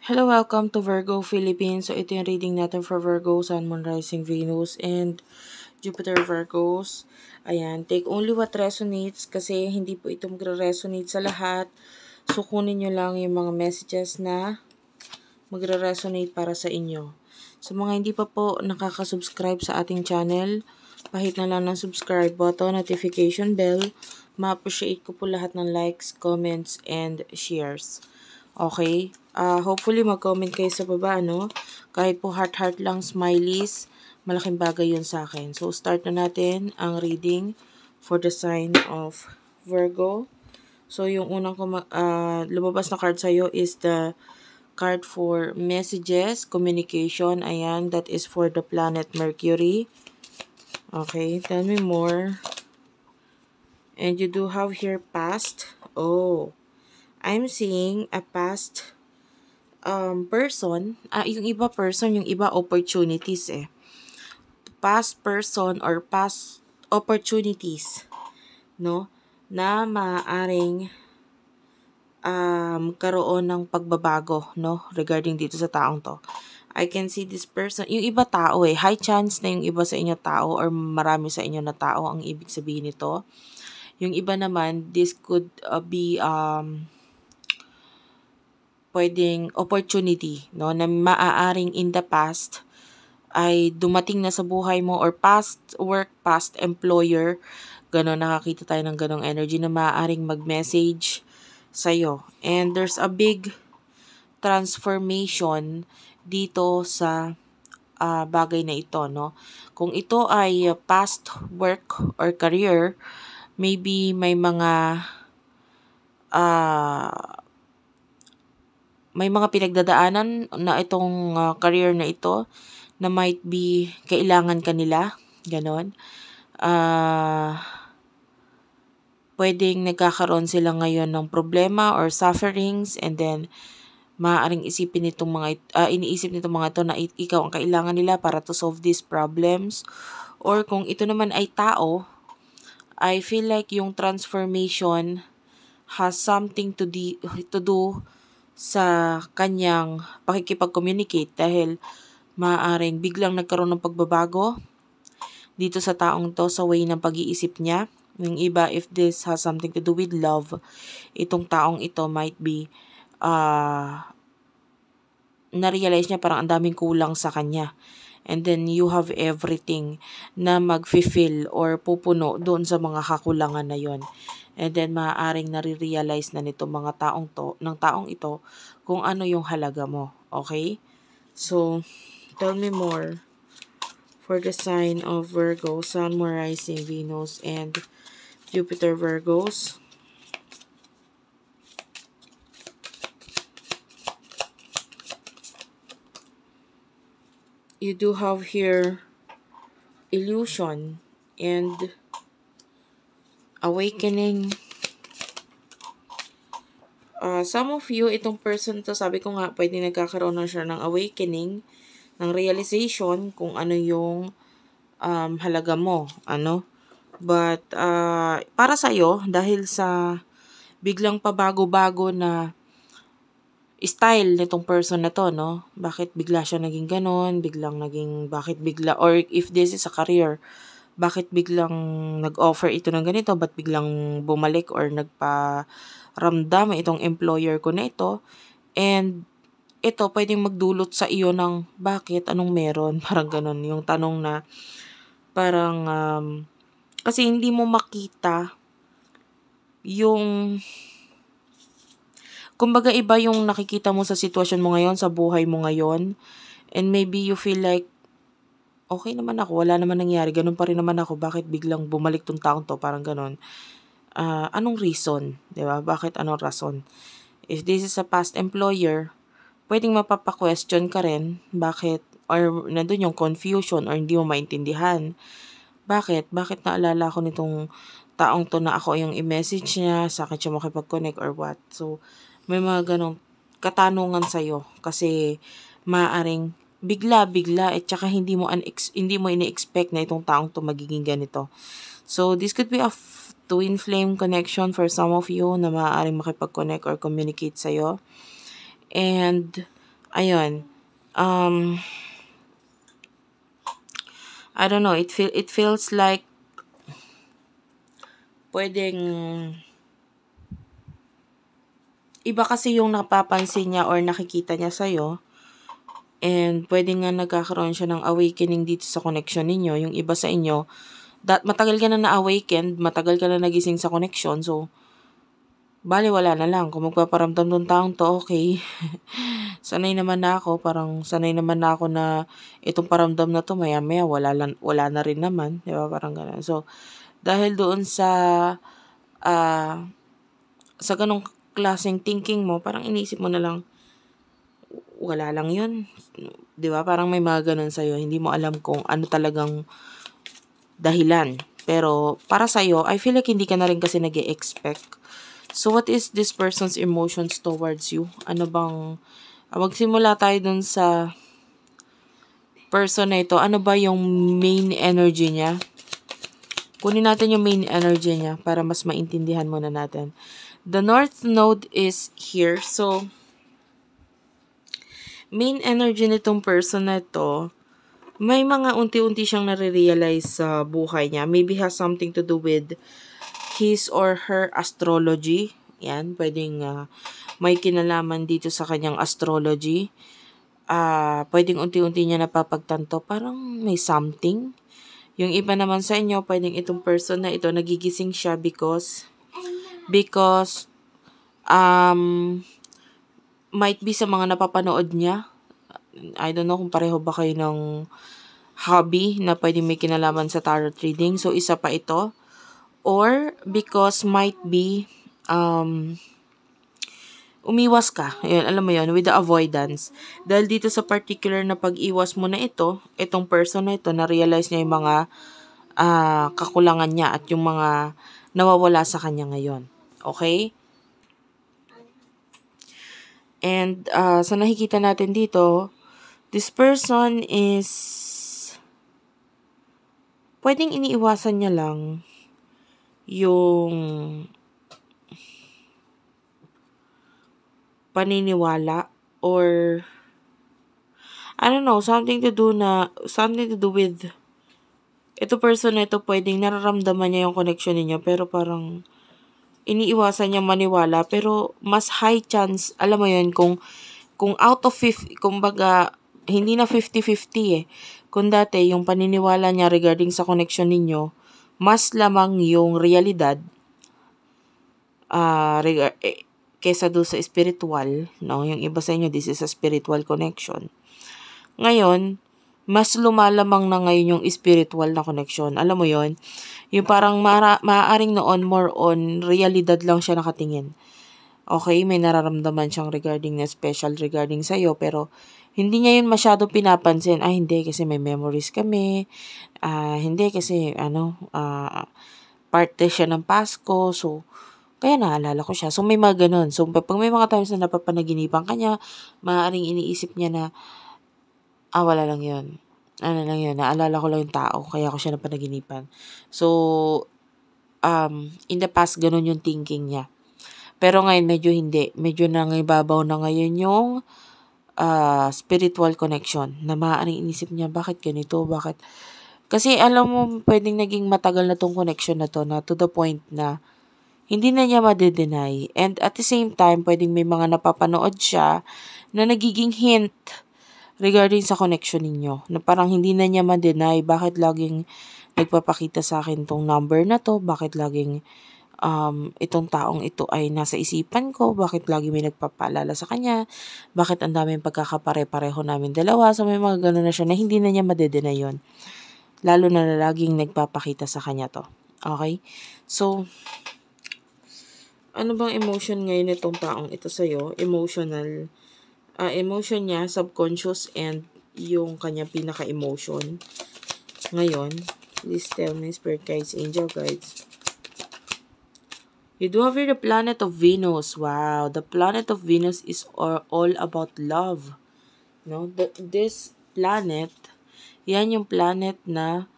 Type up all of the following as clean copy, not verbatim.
Hello, welcome to Virgo Philippines. So, ito yung reading natin for Virgo, Sun, Moon, Rising, Venus, and Jupiter Virgos. Ayan, take only what resonates kasi hindi po ito magre-resonate sa lahat. So, kunin nyo lang yung mga messages na magre-resonate para sa inyo. Sa mga hindi pa po nakaka-subscribe sa ating channel, pahit na lang ng subscribe button, notification bell. Ma-appreciate ko po lahat ng likes, comments, and shares. Okay? Hopefully mag-comment kayo sa baba, no? Kahit po heart-heart lang, smileys, malaking bagay yun sa akin. So, start na natin ang reading for the sign of Virgo. So, yung unang lumabas na card sa'yo is the card for messages, communication. Ayan, that is for the planet Mercury. Okay, tell me more. And you do have here past. Oh, I'm seeing a past person. Yung iba person, yung iba opportunities eh. Past person or past opportunities, no? Na maaaring karoon ng pagbabago, no? Regarding dito sa taong to. I can see this person, yung iba tao eh, high chance na yung iba sa inyo tao or marami sa inyo na tao ang ibig sabihin nito. Yung iba naman, this could be pwedeng opportunity, no, na maaaring in the past ay dumating na sa buhay mo or past work, past employer, gano'n, nakakita tayo ng ganong energy na maaaring mag-message sa'yo. And there's a big transformation dito sa bagay na ito, no? Kung ito ay past work or career, maybe may mga pinagdadaanan na itong career na ito na might be kailangan kanila, ganon. Pwedeng nagkakaroon sila ngayon ng problema or sufferings, and then maaaring iniisip nitong mga ito na ikaw ang kailangan nila para to solve these problems. Or kung ito naman ay tao, I feel like yung transformation has something to do sa kanyang pakikipag-communicate dahil maaaring biglang nagkaroon ng pagbabago dito sa taong to sa way ng pag-iisip niya. Yung iba, if this has something to do with love, itong taong ito might be na-realize niya parang ang daming kulang sa kanya. And then you have everything na mag-fulfill or pupuno doon sa mga kakulangan na yon. And then maaaring nare-realize na nito ng taong ito kung ano yung halaga mo. Okay? So, tell me more for the sign of Virgo, Sun, Moon, Rising, Venus, and Jupiter Virgos. You do have here illusion and awakening. Some of you, itong person to, sabi ko nga, pwede nagkakaroon na siya ng awakening, ng realization kung ano yung halaga mo, ano. But, para sa'yo, dahil sa biglang pabago-bago na style nitong person na to, no? Bakit bigla siya naging ganon, or if this is a career, bakit biglang nag-offer ito ng ganito, ba't biglang bumalik or nagparamdam itong employer ko na ito, and ito pwedeng magdulot sa iyo ng bakit, anong meron, parang ganon, yung tanong na parang, kasi hindi mo makita yung, kumbaga iba yung nakikita mo sa sitwasyon mo ngayon, sa buhay mo ngayon, and maybe you feel like, okay naman ako, wala naman nangyari, ganun pa rin naman ako, bakit biglang bumalik tong taong to, parang ganun. Anong reason, di ba? Bakit, anong rason? If this is a past employer, pwedeng mapapa-question ka rin, bakit, or nandun yung confusion, or hindi mo maintindihan. Bakit naalala ko nitong taong to na ako yung i-message niya, sa akin siya makipag-connect or what. So, may mga ganong katanungan sa'yo kasi maaaring bigla at saka hindi mo ini-expect na itong taong to magiging ganito. So, this could be a twin flame connection for some of you na maaaring makipag-connect or communicate sa'yo. And ayun, um, I don't know, it feels like pwedeng iba kasi yung napapansin niya or nakikita niya sa'yo. And pwede nga nagkakaroon siya ng awakening dito sa connection ninyo. Yung iba sa inyo, matagal ka na na-awakened, matagal ka na nagising sa connection. So, bali wala na lang. Kung magpaparamdam ng taong to, okay. Sanay naman na ako. Parang sanay naman na ako na itong paramdam na to, maya-maya, wala na rin naman. Diba? Parang gano'n. So, dahil doon sa ganong klaseng thinking mo, parang inisip mo na lang, wala lang yun. Di ba? Parang may mga ganun sa'yo. Hindi mo alam kung ano talagang dahilan. Pero para sa'yo, I feel like hindi ka na rin kasi nag-e-expect. So, what is this person's emotions towards you? Ano bang, magsimula tayo dun sa person na ito. Ano ba yung main energy niya? Kunin natin yung main energy niya para mas maintindihan muna natin. The North Node is here. So, main energy nitong person na ito, may mga unti-unti siyang nare-realize sa buhay niya. Maybe has something to do with his or her astrology. Yan, pwedeng may kinalaman dito sa kanyang astrology. Pwedeng unti-unti niya napapagtanto, parang may something. Yung iba naman sa inyo, pwedeng itong person na ito, nagigising siya because might be sa mga napapanood niya. I don't know kung pareho ba kayo ng hobby na pwede may kinalaman sa tarot reading. So, isa pa ito. Or, because might be, umiwas ka. Ayun, alam mo yun, with the avoidance. Dahil dito sa particular na pag-iwas mo na ito, itong person na ito, na-realize niya yung mga kakulangan niya at yung mga nawawala sa kanya ngayon. Okay? And sa nakikita natin dito, this person is pwedeng iniiwasan niya lang yung paniniwala or I don't know, something to do with ito person na ito, pwedeng nararamdaman niya yung connection niya pero parang iniiwasan niya maniwala, pero mas high chance, alam mo yun, kung out of 50, kumbaga, hindi na 50-50 eh. Kung dati, yung paniniwala niya regarding sa connection ninyo, mas lamang yung realidad, kesa do sa spiritual, no? Yung iba sa inyo, this is a spiritual connection. Ngayon, mas lumalamang na ngayon yung spiritual na connection. Alam mo yon, yung parang maaaring noon more on realidad lang siya nakatingin. Okay, may nararamdaman siyang regarding na special regarding sa'yo, pero hindi niya yun masyado pinapansin. Hindi kasi may memories kami. Hindi kasi parte siya ng Pasko. So, kaya naalala ko siya. So, may mga ganun. So, pag may mga times na napapanaginipan kanya, maaaring iniisip niya na wala lang yun. Ano lang yun, naalala ko lang yung tao, kaya ako siya napanaginipan. So, in the past, ganun yung thinking niya. Pero ngayon, medyo hindi. Medyo nangibabaw na ngayon yung spiritual connection na maaaring inisip niya, bakit ganito, bakit? Kasi alam mo, pwedeng naging matagal na tong connection na to, na to the point na hindi na niya madedenay. And at the same time, pwedeng may mga napapanood siya na nagiging hint regarding sa connection ninyo, na parang hindi na niya ma-deny, bakit laging nagpapakita sa akin tong number na to, bakit laging itong taong ito ay nasa isipan ko, bakit lagi may nagpapaalala sa kanya, bakit ang daming pagkakapare-pareho namin dalawa. So may mga gano'n na siya na hindi na niya ma-deny yun, lalo na laging nagpapakita sa kanya to. Okay? So, ano bang emotion ngayon itong taong ito sa'yo? Emotion niya, subconscious, and yung kanyang pinaka-emotion. Ngayon, please tell me, Spirit Guides, Angel Guides. You do have here the planet of Venus. Wow, the planet of Venus is all about love. No, this planet, yan yung planet na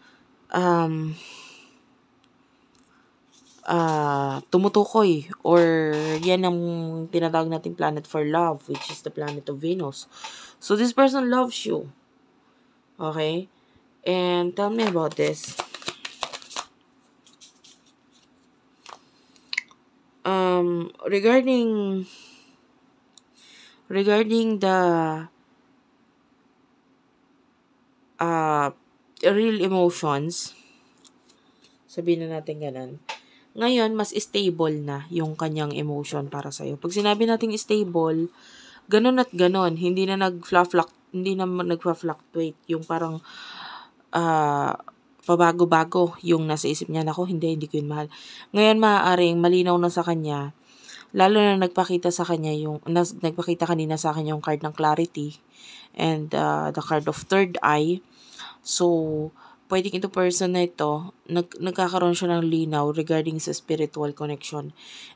tumutukoy, or yan ang tinatawag nating planet for love, which is the planet of Venus. So this person loves you. Okay? And tell me about this. Regarding the real emotions, sabihin na natin ganun. Ngayon, mas stable na yung kanyang emotion para sa'yo. Pag sinabi nating stable, ganun at ganun. Hindi na nag-fluctuate. Yung parang pabago-bago yung nasa isip niya. Nako, hindi ko yun mahal. Ngayon, maaaring malinaw na sa kanya, lalo na nagpakita kanina sa akin yung card ng clarity and the card of third eye. So, pwedeng ito person na ito, nagkakaroon siya ng linaw regarding sa spiritual connection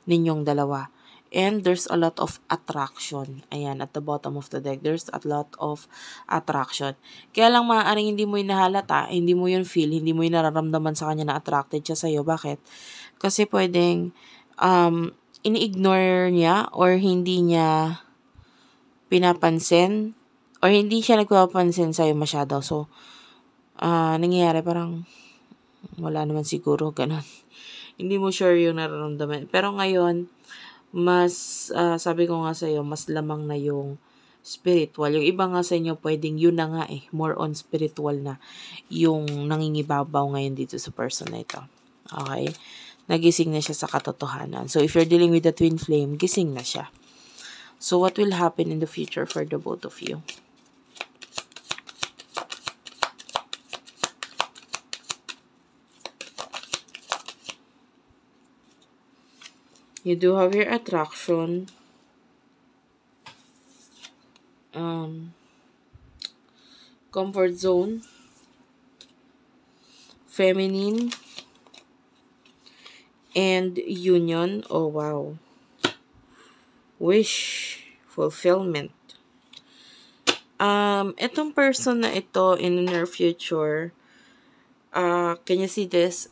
ninyong dalawa. And there's a lot of attraction. Ayan, at the bottom of the deck, there's a lot of attraction. Kaya lang maaaring hindi mo yun nahalata, hindi mo yun feel, hindi mo yun nararamdaman sa kanya na attracted siya sa'yo. Bakit? Kasi pwedeng ini-ignore niya or hindi niya pinapansin or hindi siya nagpapansin sa'yo masyado. So, nangyayari parang wala naman siguro, ganun. Hindi mo sure yung nararamdaman. Pero ngayon, mas, sabi ko nga sa'yo, mas lamang na yung spiritual. Yung iba nga sa inyo, pwedeng yun na nga more on spiritual na yung nangingibabaw ngayon dito sa person na ito. Okay? Nagising na siya sa katotohanan. So, if you're dealing with a twin flame, gising na siya. So, what will happen in the future for the both of you? You do have your attraction. Comfort zone. Feminine. And union. Oh, wow. Wish. Fulfillment. Itong person na ito in the near future, can you see this?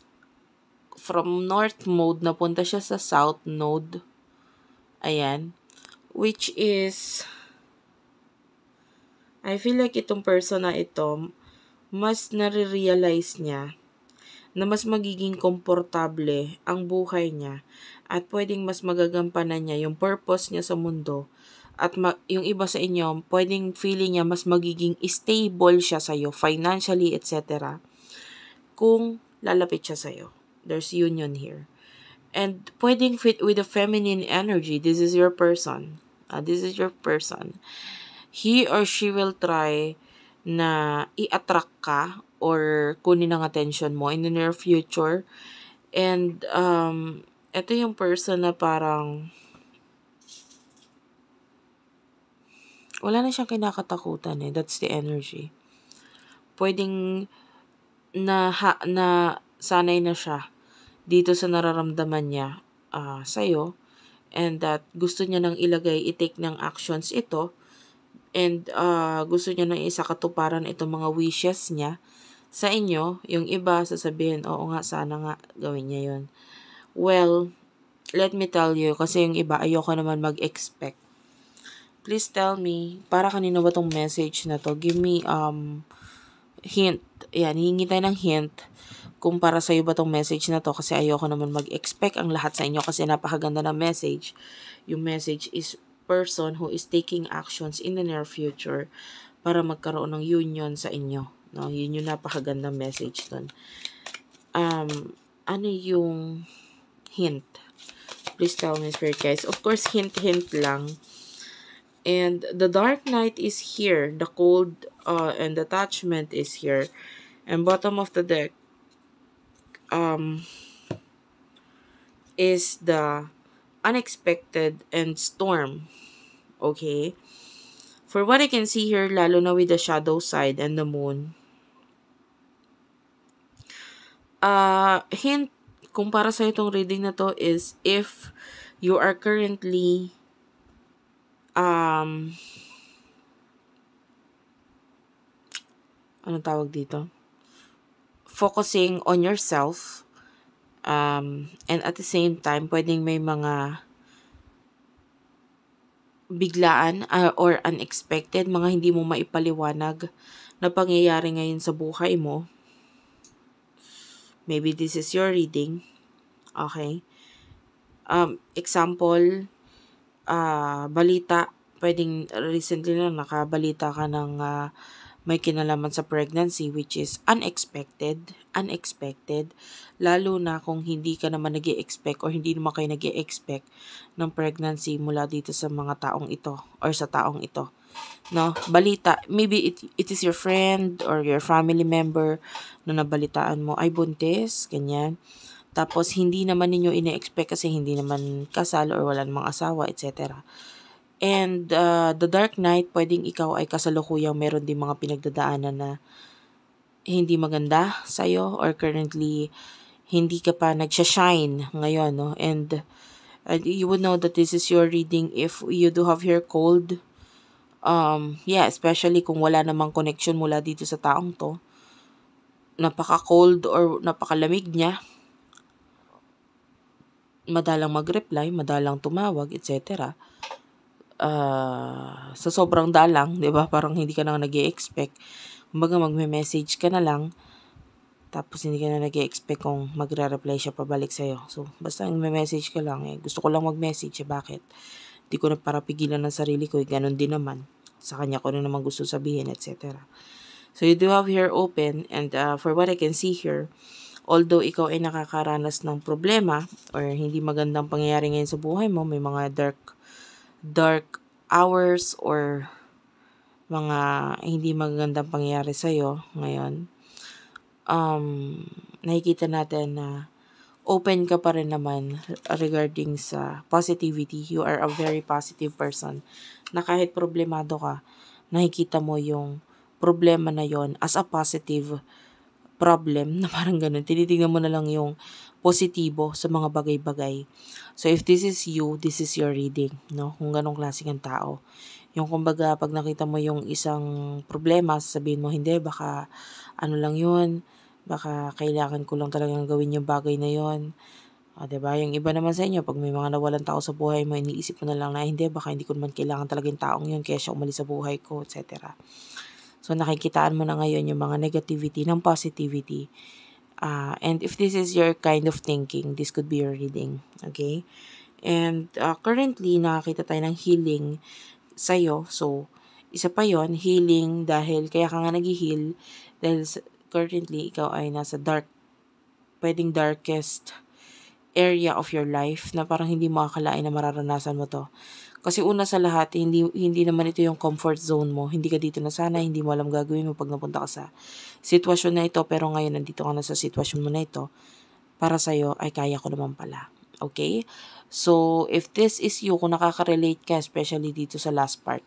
From north mode, napunta siya sa south node. Ayan. Which is, I feel like itong person na ito, mas nare-realize niya na mas magiging komportable ang buhay niya at pwedeng mas magagampanan niya yung purpose niya sa mundo. At yung iba sa inyo, pwedeng feeling niya mas magiging stable siya sa'yo, financially, etc. Kung lalapit siya sa'yo. There's union here. And pwedeng fit with the feminine energy. This is your person. This is your person. He or she will try na i-attract ka or kunin ang attention mo in the near future. And ito yung person na parang wala na siyang kinakatakutan eh. That's the energy. Pwedeng na sanay na siya dito sa nararamdaman niya sa'yo, and that gusto niya nang i-take ng actions ito, and gusto niya nang isakatuparan itong mga wishes niya sa inyo. Yung iba sasabihin, oo nga, sana nga gawin niya yun. Well, let me tell you, kasi yung iba ayoko naman mag-expect. Please tell me, para kanino ba tong message na to? Give me hint. Yan, hihingi tayo ng hint kung para sa'yo ba tong message na to, kasi ayoko naman mag-expect ang lahat sa inyo kasi napakaganda ng message. Yung message is person who is taking actions in the near future para magkaroon ng union sa inyo. No? Yun yung napakagandang message dun. Ano yung hint? Please tell me, Spirit guys. Of course, hint lang. And the Dark Knight is here. The cold and detachment is here. And bottom of the deck is the unexpected and storm. Okay? For what I can see here, lalo na with the shadow side and the moon, hint kung para sa itong reading na to is if you are currently anong tawag dito? Focusing on yourself. And at the same time, pwedeng may mga biglaan or unexpected, mga hindi mo maipaliwanag na pangyayari ngayon sa buhay mo. Maybe this is your reading. Okay? Example, balita. Pwedeng recently lang nakabalita ka ng may kinalaman sa pregnancy, which is unexpected, lalo na kung hindi ka naman nag-i-expect or hindi naman kayo nag-i-expect ng pregnancy mula dito sa mga taong ito or sa taong ito. No, balita, maybe it is your friend or your family member na nabalitaan mo ay buntis, ganyan. Tapos hindi naman ninyo ine-expect kasi hindi naman kasal or wala namang asawa, etc. And the dark night, pwedeng ikaw ay kasalukuyang meron din mga pinagdadaanan na hindi maganda sa'yo or currently hindi ka pa nagsha-shine ngayon, no? And you would know that this is your reading if you do have hair cold. Especially kung wala namang connection mula dito sa taong to. Napaka-cold or napakalamig niya. Madalang mag-reply, madalang tumawag, etc. Sa sobrang dalang, 'di ba? Parang hindi ka na nag-e-expect. Kumbaga magme-message ka na lang tapos hindi ka na nag-e-expect kung magre-reply siya pabalik sa'yo. So, basta magme-message ka lang. Gusto ko lang mag-message. Bakit? Hindi ko na para pigilan ng sarili ko. Ganon din naman. Sa kanya ko na naman gusto sabihin, etc. So, you do have here open and for what I can see here, although ikaw ay nakakaranas ng problema or hindi magandang pangyayari ngayon sa buhay mo, may mga dark hours or mga hindi magandang pangyayari sa'yo ngayon, nakikita natin na open ka pa rin naman regarding sa positivity. You are a very positive person na kahit problemado ka, nakikita mo yung problema na yon as a positive problem na parang ganun. Tinitingnan mo na lang yung positibo sa mga bagay-bagay. So, if this is you, this is your reading, no? Kung ganong klaseng ang tao. Yung kumbaga, pag nakita mo yung isang problema, sasabihin mo, hindi, baka ano lang yun, baka kailangan ko lang talagang gawin yung bagay na yun. Diba? Yung iba naman sa inyo, pag may mga nawalan tao sa buhay mo, iniisip mo na lang na, hindi, baka hindi ko naman kailangan talaga yung taong yun, kaya siya umalis sa buhay ko, etc. So, nakikitaan mo na ngayon yung mga negativity ng positivity. And if this is your kind of thinking, this could be your reading. Okay? And currently, nakakita tayo ng healing sa'yo. So, isa pa yon, healing dahil, kaya ka nga nag-heal dahil currently, ikaw ay nasa pwedeng darkest area of your life na parang hindi mo akalain na mararanasan mo to. Kasi una sa lahat, hindi naman ito yung comfort zone mo. Hindi ka dito na sana, hindi mo alam gagawin mo pag napunta ka sa sitwasyon na ito. Pero ngayon, nandito ka na sa sitwasyon mo na ito. Para sa'yo, ay kaya ko naman pala. Okay? So, if this is you, kung nakaka-relate ka, especially dito sa last part,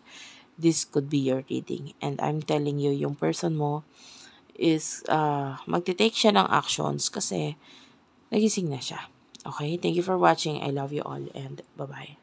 this could be your reading. And I'm telling you, yung person mo is magte-take siya ng actions kasi nagising na siya. Okay? Thank you for watching. I love you all and bye-bye.